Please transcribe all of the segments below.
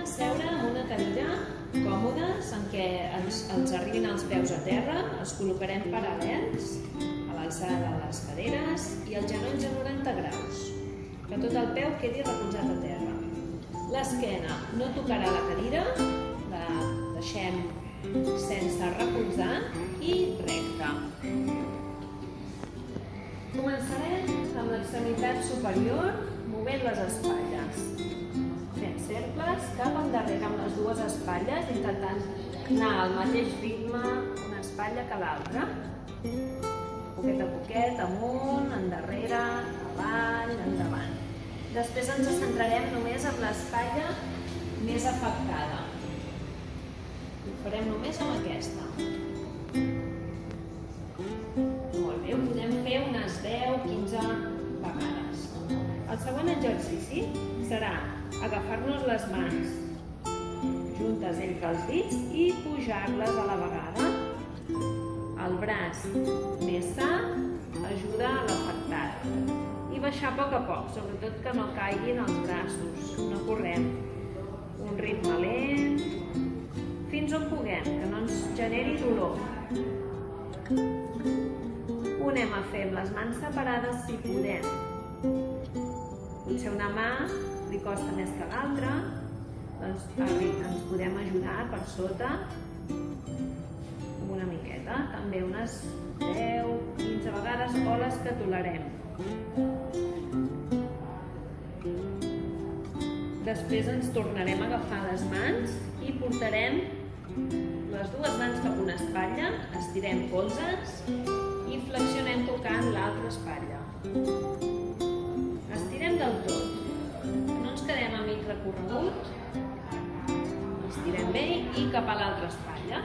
seure en una cadira còmodes en què ens arribin els peus a terra, els col·locarem paral·lels a l'alçada de les caderes i els genolls a 90 graus, que tot el peu quedi recolzat a terra. L'esquena no tocarà la cadira, la deixem sense recolzar i recta. Començarem amb l'extremitat superior movent les espatlles, fent cercles cap endarrere amb les dues espatlles, intentant anar al mateix ritme una espatlla que l'altra. Poquet a poquet, amunt, endarrere, avall, endavant. Després ens centrarem només en l'espatlla més afectada. Ho farem només amb aquesta. Molt bé, ho podem fer unes 10-15 vegades. El següent exercici serà agafar-nos les mans juntes entre els dits i pujar-les a la vegada. El braç més sa ajuda a l'afectat. I baixar a poc, sobretot que no caiguin els braços. No correm. Un ritme lent, fins on puguem, que no ens generi dolor. Ho anem a fer amb les mans separades si podem. Potser una mà li costa més que l'altra, doncs ens podem ajudar per sota una miqueta, també unes 10-15 vegades o les que tolerem. Després ens tornarem a agafar les mans i portarem les dues mans cap a una espatlla, estirem colzes i flexionem tocant l'altra espatlla. Estirem del tot, no ens quedem a mig recorregut, estirem bé i cap a l'altra espatlla.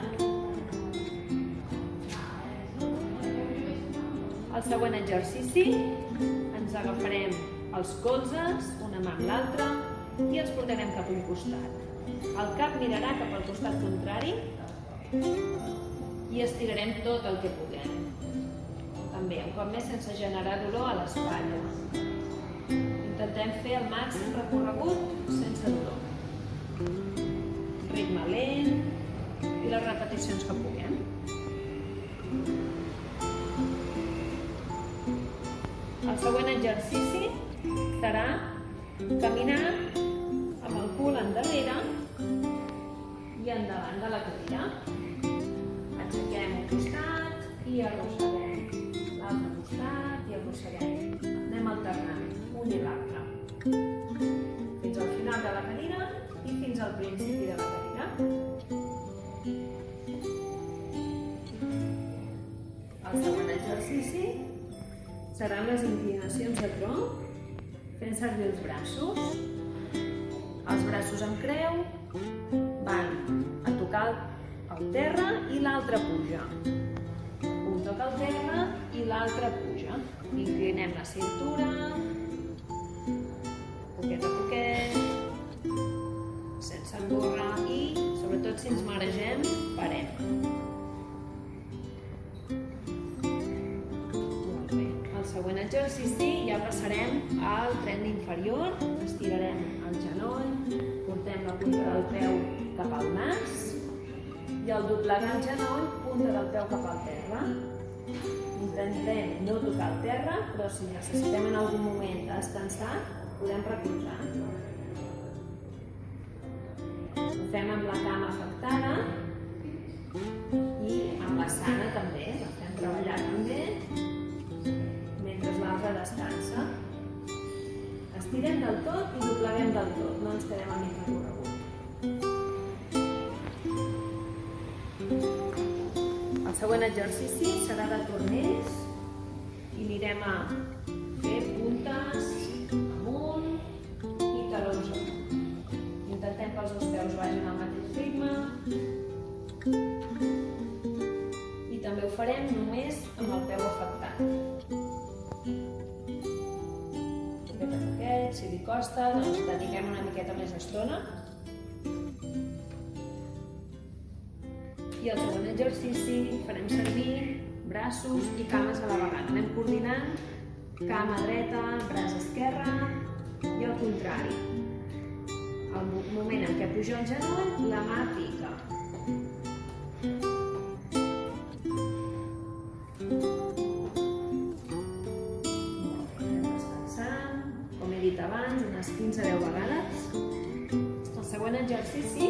El següent exercici ens agafarem els colzes, una mà amb l'altra, i els portarem cap a un costat. El cap mirarà cap al costat contrari i estirarem tot el que puguem. També, un cop més, sense generar dolor a l'espatlla. Intentem fer el màxim recorregut sense dolor. Ritme lent i les repeticions que puguem. El següent exercici serà caminar amb el cul endarrere i endavant de la cadira. Aixequem un costat i arrosseguem. L'altre costat i arrosseguem. Anem alternant un i l'altre. Fins al final de la cadira i fins al principi de la cadira. El següent exercici seran les inclinacions de tronc, fent servir els braços. Els braços en creu van a tocar el terra i l'altre puja. Un toca el terra i l'altre puja. Inclinem la cintura, poquet a poquet, sense engorrar i, sobretot si ens maregem, parem. El següent exercici ja passarem al tren inferior, estirarem el genoll, portem la punta del peu cap al nas i al doblegar el genoll, punta del peu cap al terra. Intentem no tocar el terra, però si necessitem en algun moment descansar, podem recolzar. Ho fem amb la cama afectada i amb la sana també, la fem treballar també, mentre l'altre descansa. Estirem del tot i dobleguem del tot, no ens quedem a mig recorregut. El següent exercici serà de turmells i anirem a fer puntes amunt i talons amunt. Intentem que els dos peus vagin al mateix ritme i també ho farem només amb el peu afectat. Si li costa, doncs dediquem una miqueta més estona. I el següent exercici farem servir braços i cames a la vegada. Anem coordinant cama dreta, braç esquerre i el contrari. al moment en què puja el genoll, la mà pica. Anem descansant, com he dit abans, unes 15-10 vegades. El següent exercici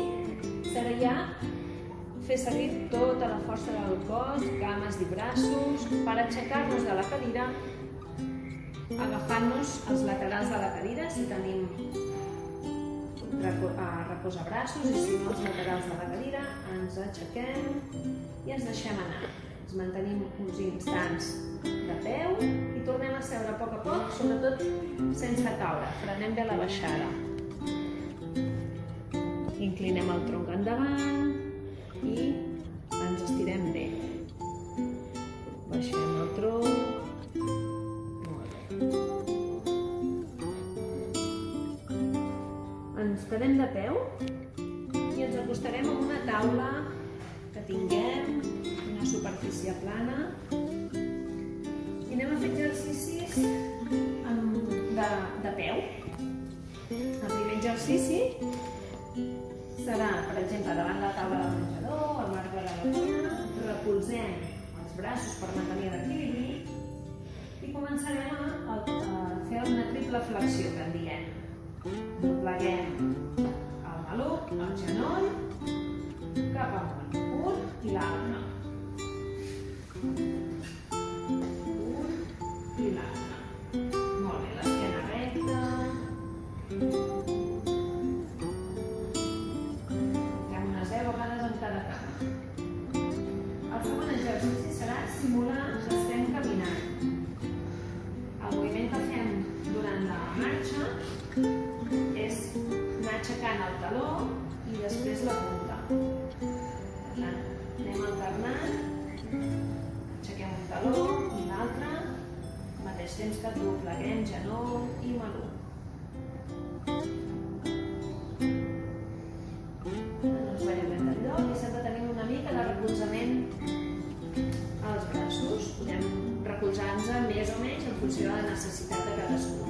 serà ja fer servir tota la força del cos, cames i braços, per aixecar-nos de la cadira, agafant-nos els laterals de la cadira, si tenim reposabraços, i si no els laterals de la cadira, ens aixequem i ens deixem anar. Ens mantenim uns instants de peu i tornem a seure a poc, sobretot sense caure, frenem bé la baixada. Inclinem el tronc endavant i ens estirem bé. Baixem el tronc. Molt bé. Ens quedem de peu i ens acostarem a una taula que tinguem, una superfície plana, i anem a fer exercicis de peu. El primer exercici serà, per exemple, davant la taula del menjador, al marge de la cuina, recolzem els braços per mantenir l'equilibri i començarem a fer una triple flexió, que en diem. Dobleguem el maluc, el genoll, cap amunt, un i l'altre. Un i l'altre. Molt bé, l'esquena recta. Fem unes 10 vegades en cada cama. El segon exercici serà simular que estem caminant. El moviment que fem durant la marxa és anar aixecant el taló i després la punta. Per tant, anem alternant, aixequem un taló i l'altre, al mateix temps que dobleguem genoll i maluc. No ens veiem ben d'enlloc i sempre tenim una mica de recolzament als braços. Podem recolzar-nos més o menys en funció de la necessitat de cadascú.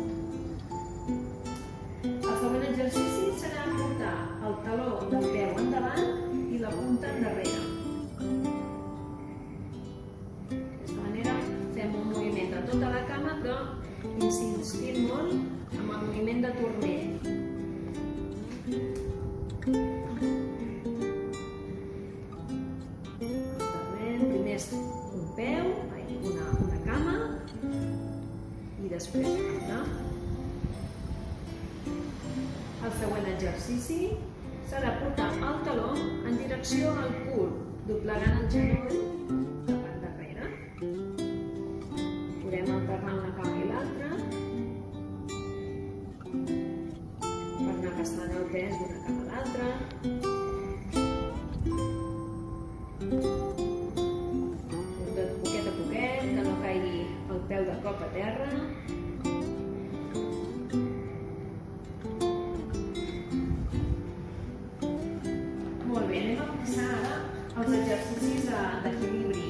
El següent exercici serà portar el taló del peu endavant i la punta endarrere. D'aquesta manera fem un moviment de tota la cama, però insistint molt amb el moviment de turmell. Primer un peu, una cama i després l'altra. El següent exercici serà portar el taló en direcció al cul, doblegant el genoll cap endarrere. Podem alternar una cama i l'altra per anar passant el pes d'una cama a l'altra. Poquet a poquet, que no caigui el peu de cop a terra. Molt bé, anem a passar ara als exercicis d'equilibri.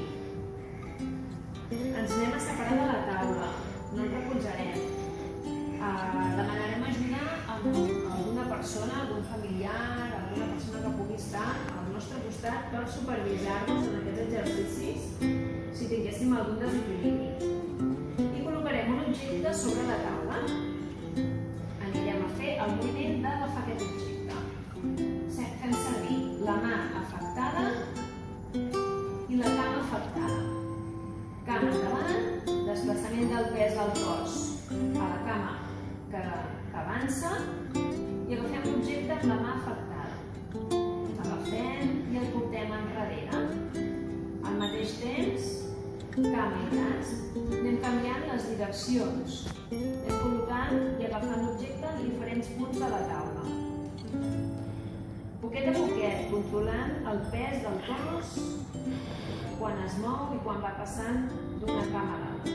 Ens anem a separar de la taula, no ens recolzarem. Demanarem ajuda a alguna persona, algun familiar, alguna persona que pugui estar al nostre costat per supervisar-nos en aquests exercicis si tinguéssim algun desequilibri. I col·locarem un objecte sobre la taula. Anirem a fer el moviment d'agafar aquest objecte. Fem servir la mà afectada i la cama afectada. Cama endavant, desplaçament del pes del cos a la cama que avança i agafem l'objecte amb la mà afectada. L'agafem i el portem enrere. Al mateix temps, cama i braç, anem canviant les direccions. Anem col·locant i agafant l'objecte en diferents punts de la taula. Poquet a poquet, controlant el pes del cos quan es mou i quan va passant d'una cama a l'altra.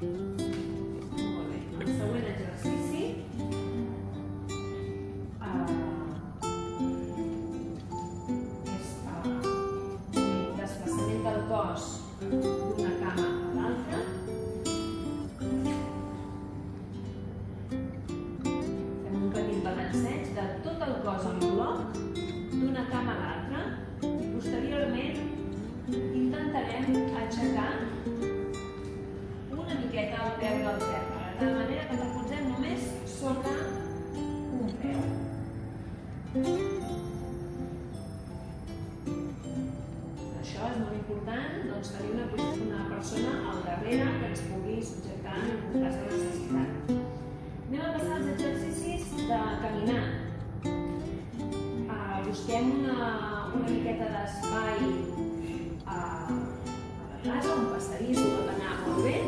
Molt bé. El següent exercici és el desplaçament del cos d'una cama a l'altra. darrere que ens pugui subjectar en cas de necessitat. Anem a passar als exercicis de caminar. Busquem una miqueta d'espai a la casa, un passadís pot anar molt bé,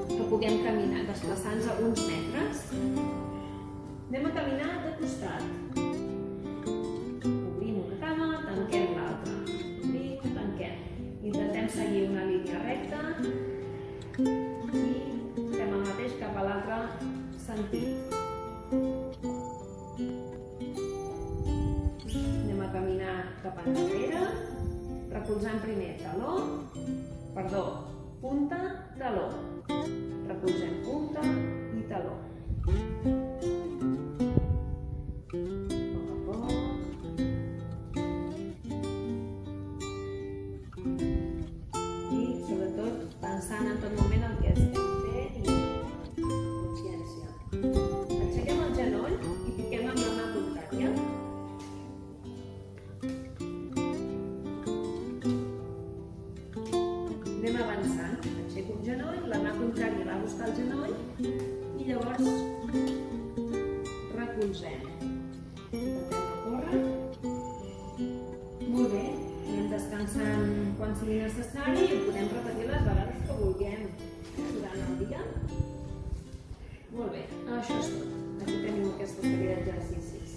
que puguem caminar, desplaçant-nos alguns metres. Anem a caminar de costat. Obrim una cama, tanquem l'altra. Obrim, tanquem. Intentem seguir una línia recta i fem el mateix cap a l'altre sentit. Anem a caminar cap enrere, recolzant primer punta, taló. Recolzem punta i taló. Pensant en tot moment el que estem fent i amb consciència. Aixequem el genoll i piquem amb la mà contrària. Anem avançant. Aixeco un genoll, la mà contrària va a buscar el genoll i llavors recolzem. Intentem no córrer. Molt bé. Anem descansant quan sigui necessari i ho podem repetir les vegades que vulguem durant el dia. Molt bé, això és tot. Aquí tenim aquesta sèrie d'exercicis.